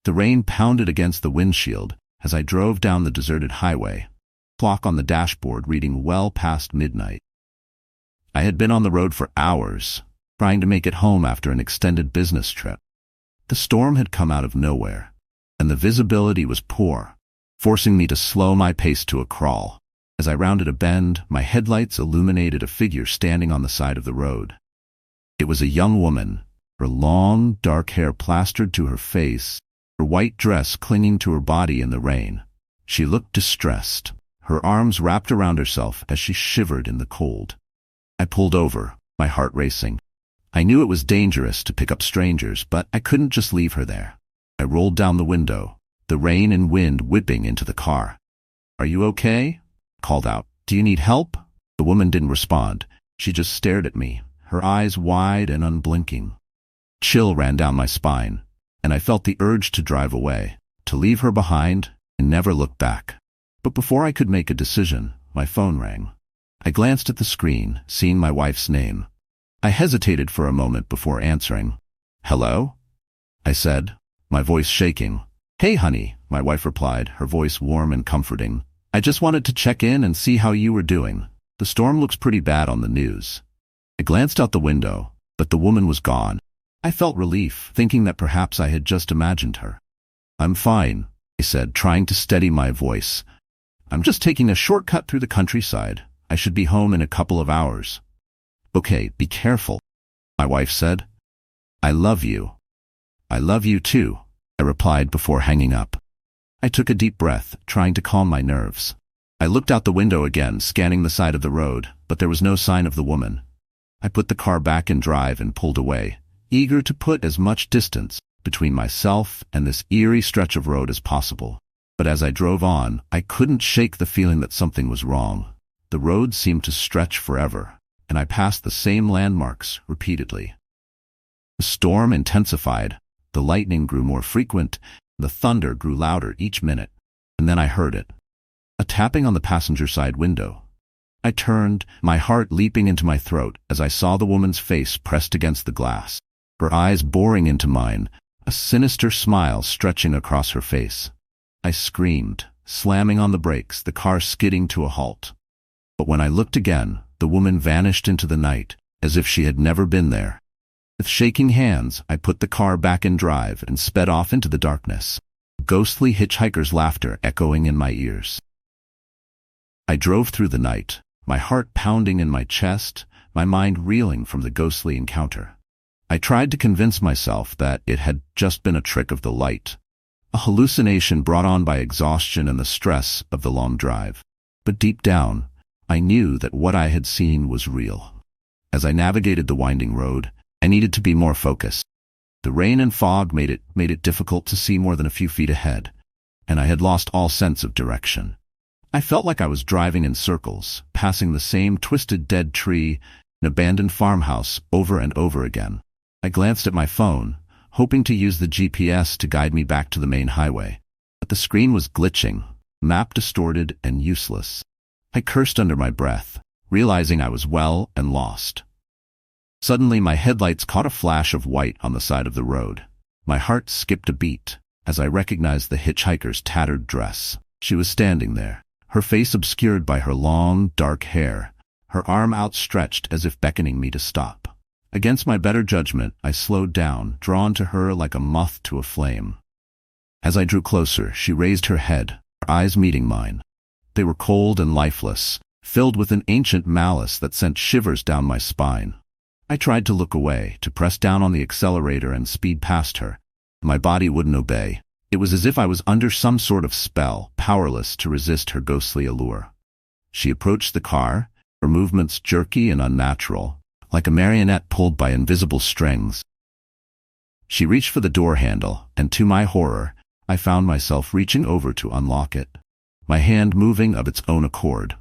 The rain pounded against the windshield as I drove down the deserted highway, clock on the dashboard reading well past midnight. I had been on the road for hours, trying to make it home after an extended business trip. The storm had come out of nowhere, and the visibility was poor, forcing me to slow my pace to a crawl. As I rounded a bend, my headlights illuminated a figure standing on the side of the road. It was a young woman, her long, dark hair plastered to her face, her white dress clinging to her body in the rain. She looked distressed, her arms wrapped around herself as she shivered in the cold. I pulled over, my heart racing. I knew it was dangerous to pick up strangers, but I couldn't just leave her there. I rolled down the window, the rain and wind whipping into the car. "Are you okay?" I called out. "Do you need help?" The woman didn't respond. She just stared at me, her eyes wide and unblinking. Chill ran down my spine, and I felt the urge to drive away, to leave her behind and never look back. But before I could make a decision, my phone rang. I glanced at the screen, seeing my wife's name. I hesitated for a moment before answering. "Hello?" I said, my voice shaking. "Hey, honey," my wife replied, her voice warm and comforting. "I just wanted to check in and see how you were doing. The storm looks pretty bad on the news." I glanced out the window, but the woman was gone. I felt relief, thinking that perhaps I had just imagined her. "I'm fine," I said, trying to steady my voice. "I'm just taking a shortcut through the countryside. I should be home in a couple of hours." "Okay, be careful," my wife said. "I love you." "I love you too," I replied before hanging up. I took a deep breath, trying to calm my nerves. I looked out the window again, scanning the side of the road, but there was no sign of the woman. I put the car back in drive and pulled away, eager to put as much distance between myself and this eerie stretch of road as possible. But as I drove on, I couldn't shake the feeling that something was wrong. The road seemed to stretch forever, and I passed the same landmarks repeatedly. The storm intensified, the lightning grew more frequent, the thunder grew louder each minute, and then I heard it. A tapping on the passenger side window. I turned, my heart leaping into my throat as I saw the woman's face pressed against the glass, her eyes boring into mine, a sinister smile stretching across her face. I screamed, slamming on the brakes, the car skidding to a halt. But when I looked again, the woman vanished into the night, as if she had never been there. With shaking hands, I put the car back in drive and sped off into the darkness, ghostly hitchhiker's laughter echoing in my ears. I drove through the night, my heart pounding in my chest, my mind reeling from the ghostly encounter. I tried to convince myself that it had just been a trick of the light, a hallucination brought on by exhaustion and the stress of the long drive. But deep down, I knew that what I had seen was real. As I navigated the winding road, I needed to be more focused. The rain and fog made it difficult to see more than a few feet ahead, and I had lost all sense of direction. I felt like I was driving in circles, passing the same twisted dead tree, an abandoned farmhouse over and over again. I glanced at my phone, hoping to use the GPS to guide me back to the main highway. But the screen was glitching, map distorted and useless. I cursed under my breath, realizing I was well and lost. Suddenly my headlights caught a flash of white on the side of the road. My heart skipped a beat as I recognized the hitchhiker's tattered dress. She was standing there, her face obscured by her long, dark hair, her arm outstretched as if beckoning me to stop. Against my better judgment, I slowed down, drawn to her like a moth to a flame. As I drew closer, she raised her head, her eyes meeting mine. They were cold and lifeless, filled with an ancient malice that sent shivers down my spine. I tried to look away, to press down on the accelerator and speed past her. My body wouldn't obey. It was as if I was under some sort of spell, powerless to resist her ghostly allure. She approached the car, her movements jerky and unnatural, like a marionette pulled by invisible strings. She reached for the door handle, and to my horror, I found myself reaching over to unlock it, my hand moving of its own accord.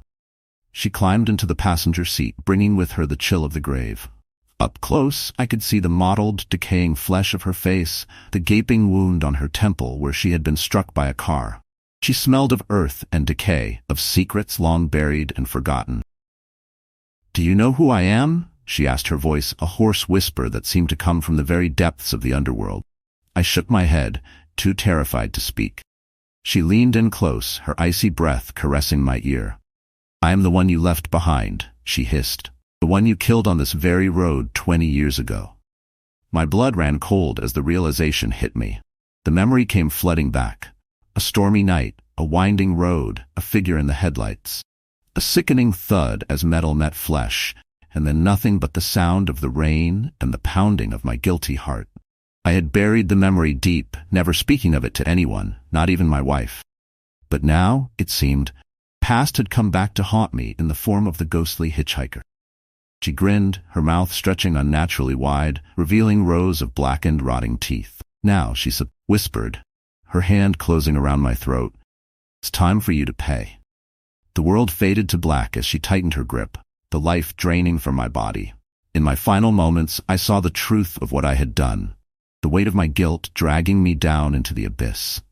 She climbed into the passenger seat, bringing with her the chill of the grave. Up close, I could see the mottled, decaying flesh of her face, the gaping wound on her temple where she had been struck by a car. She smelled of earth and decay, of secrets long buried and forgotten. "Do you know who I am?" she asked, her voice a hoarse whisper that seemed to come from the very depths of the underworld. I shook my head, too terrified to speak. She leaned in close, her icy breath caressing my ear. "I am the one you left behind," she hissed. "The one you killed on this very road 20 years ago." My blood ran cold as the realization hit me. The memory came flooding back. A stormy night, a winding road, a figure in the headlights. A sickening thud as metal met flesh, and then nothing but the sound of the rain and the pounding of my guilty heart. I had buried the memory deep, never speaking of it to anyone, not even my wife. But now, it seemed, past had come back to haunt me in the form of the ghostly hitchhiker. She grinned, her mouth stretching unnaturally wide, revealing rows of blackened, rotting teeth. "Now," she whispered, her hand closing around my throat, "it's time for you to pay." The world faded to black as she tightened her grip, the life draining from my body. In my final moments, I saw the truth of what I had done, the weight of my guilt dragging me down into the abyss.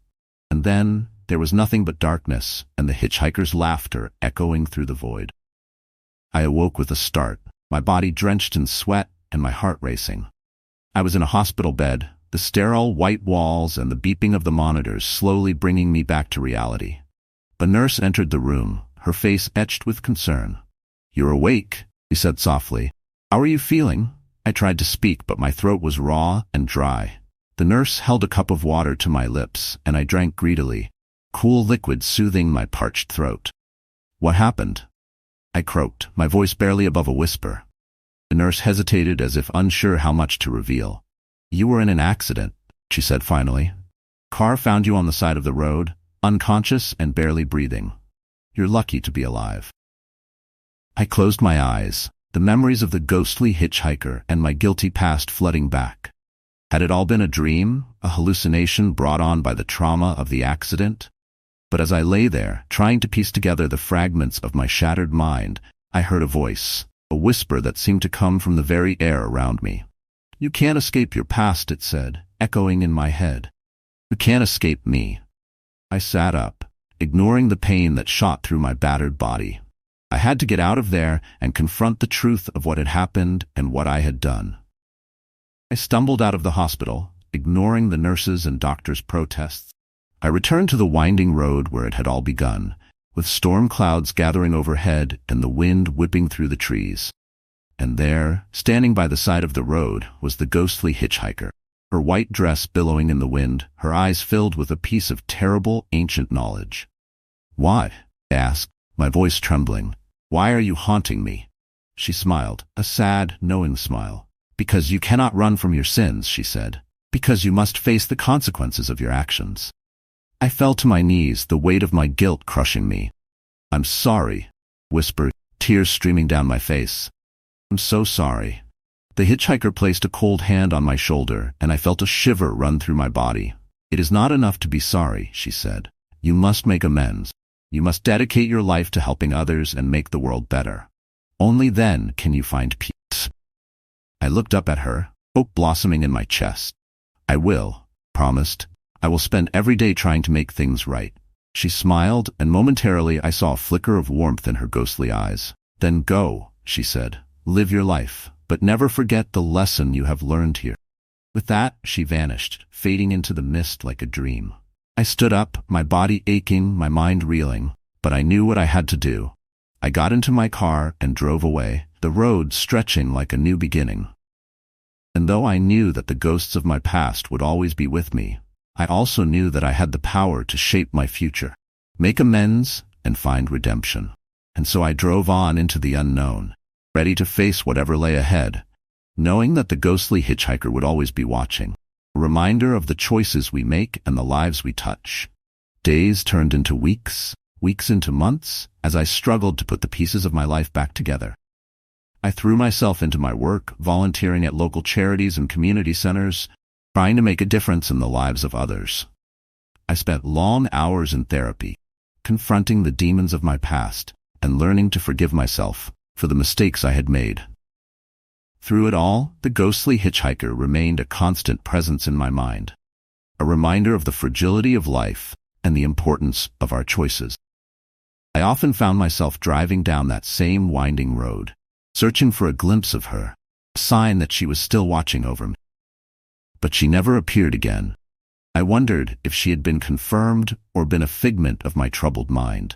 And then, there was nothing but darkness and the hitchhiker's laughter echoing through the void. I awoke with a start, my body drenched in sweat and my heart racing. I was in a hospital bed, the sterile white walls and the beeping of the monitors slowly bringing me back to reality. A nurse entered the room, her face etched with concern. "You're awake," she said softly. "How are you feeling?" I tried to speak, but my throat was raw and dry. The nurse held a cup of water to my lips, and I drank greedily, cool liquid soothing my parched throat. "What happened?" I croaked, my voice barely above a whisper. The nurse hesitated as if unsure how much to reveal. "You were in an accident," she said finally. "Car found you on the side of the road, unconscious and barely breathing. You're lucky to be alive." I closed my eyes, the memories of the ghostly hitchhiker and my guilty past flooding back. Had it all been a dream, a hallucination brought on by the trauma of the accident? But as I lay there, trying to piece together the fragments of my shattered mind, I heard a voice, a whisper that seemed to come from the very air around me. "You can't escape your past," it said, echoing in my head. "You can't escape me." I sat up, ignoring the pain that shot through my battered body. I had to get out of there and confront the truth of what had happened and what I had done. I stumbled out of the hospital, ignoring the nurses' and doctors' protests. I returned to the winding road where it had all begun, with storm clouds gathering overhead and the wind whipping through the trees. And there, standing by the side of the road, was the ghostly hitchhiker, her white dress billowing in the wind, her eyes filled with a piece of terrible, ancient knowledge. "Why?" I asked, my voice trembling. "Why are you haunting me?" She smiled, a sad, knowing smile. "Because you cannot run from your sins," she said. "Because you must face the consequences of your actions." I fell to my knees, the weight of my guilt crushing me. "I'm sorry," whispered, tears streaming down my face. "I'm so sorry." The hitchhiker placed a cold hand on my shoulder, and I felt a shiver run through my body. "It is not enough to be sorry," she said. "You must make amends. You must dedicate your life to helping others and make the world better. Only then can you find peace." I looked up at her, hope blossoming in my chest. "I will," promised. "I will spend every day trying to make things right." She smiled, and momentarily I saw a flicker of warmth in her ghostly eyes. "Then go," she said. "Live your life, but never forget the lesson you have learned here." With that, she vanished, fading into the mist like a dream. I stood up, my body aching, my mind reeling, but I knew what I had to do. I got into my car and drove away, the road stretching like a new beginning. And though I knew that the ghosts of my past would always be with me, I also knew that I had the power to shape my future, make amends, and find redemption. And so I drove on into the unknown, ready to face whatever lay ahead, knowing that the ghostly hitchhiker would always be watching, a reminder of the choices we make and the lives we touch. Days turned into weeks, weeks into months, as I struggled to put the pieces of my life back together. I threw myself into my work, volunteering at local charities and community centers, trying to make a difference in the lives of others. I spent long hours in therapy, confronting the demons of my past and learning to forgive myself for the mistakes I had made. Through it all, the ghostly hitchhiker remained a constant presence in my mind, a reminder of the fragility of life and the importance of our choices. I often found myself driving down that same winding road, searching for a glimpse of her, a sign that she was still watching over me. But she never appeared again. I wondered if she had been confirmed or been a figment of my troubled mind.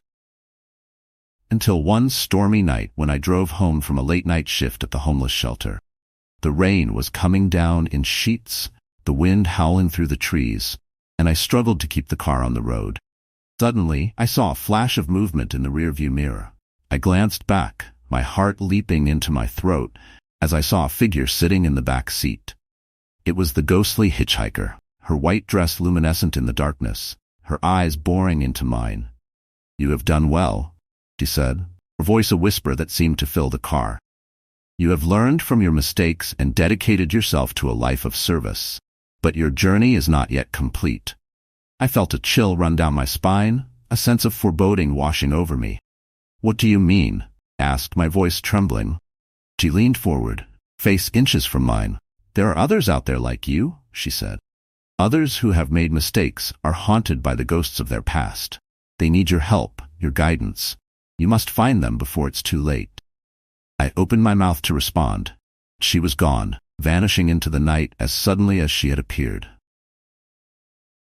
Until one stormy night when I drove home from a late-night shift at the homeless shelter. The rain was coming down in sheets, the wind howling through the trees, and I struggled to keep the car on the road. Suddenly, I saw a flash of movement in the rearview mirror. I glanced back, my heart leaping into my throat, as I saw a figure sitting in the back seat. It was the ghostly hitchhiker, her white dress luminescent in the darkness, her eyes boring into mine. "You have done well," she said, her voice a whisper that seemed to fill the car. "You have learned from your mistakes and dedicated yourself to a life of service. But your journey is not yet complete." I felt a chill run down my spine, a sense of foreboding washing over me. "What do you mean?" I asked, my voice trembling. She leaned forward, face inches from mine. "There are others out there like you," she said. "Others who have made mistakes are haunted by the ghosts of their past. They need your help, your guidance. You must find them before it's too late." I opened my mouth to respond. She was gone, vanishing into the night as suddenly as she had appeared.